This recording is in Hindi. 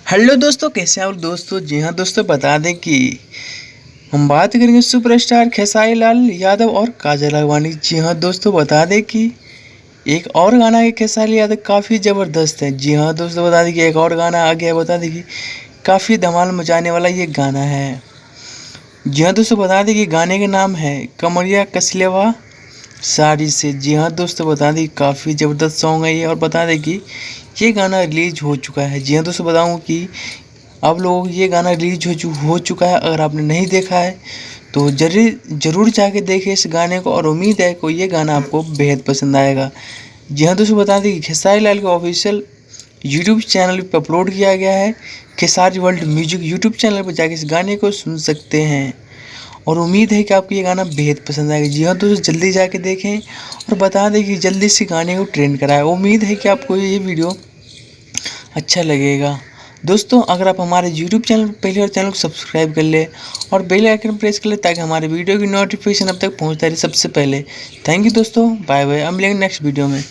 हेलो दोस्तों, कैसे हैं आप दोस्तों। जी हाँ दोस्तों, बता दें कि हम बात करेंगे सुपरस्टार खेसारी लाल यादव और काजल अडवाणी। जी हाँ दोस्तों, बता दें कि एक और गाना है खेसारी यादव काफ़ी ज़बरदस्त है। जी हाँ दोस्तों, बता दें कि एक और गाना आ गया है। बता दें कि काफ़ी धमाल मचाने वाला ये गाना है। जी हाँ दोस्तों, बता दें कि गाने का नाम है कमरिया कसलेवा साड़ी से। जी हाँ दोस्तों, बता दें काफ़ी ज़बरदस्त सॉन्ग है ये। और बता दें कि ये गाना रिलीज हो चुका है। जी हाँ दोस्तों, बताऊँ कि आप लोगों को ये गाना रिलीज हो चुका है। अगर आपने नहीं देखा है तो ज़रूर जाके देखें इस गाने को, और उम्मीद है कि ये गाना आपको बेहद पसंद आएगा। जी हाँ दोस्तों, बता दें कि खेसारी लाल के ऑफिशियल यूट्यूब चैनल पर अपलोड किया गया है। Khesari world music YouTube channel पर जाके इस गाने को सुन सकते हैं, और उम्मीद है कि आपको ये गाना बेहद पसंद आएगा। जी हाँ दोस्तों, जल्दी जाके देखें और बता दें कि जल्दी से गाने को ट्रेंड कराएं। उम्मीद है कि आपको ये वीडियो अच्छा लगेगा। दोस्तों, अगर आप हमारे यूट्यूब चैनल पर पहले और चैनल को सब्सक्राइब कर ले और बेल आइकन प्रेस कर ले, ताकि हमारे वीडियो की नोटिफिकेशन अब तक पहुंचता रहे सबसे पहले। थैंक यू दोस्तों, बाय बाय। अब मिलेंगे नेक्स्ट वीडियो में।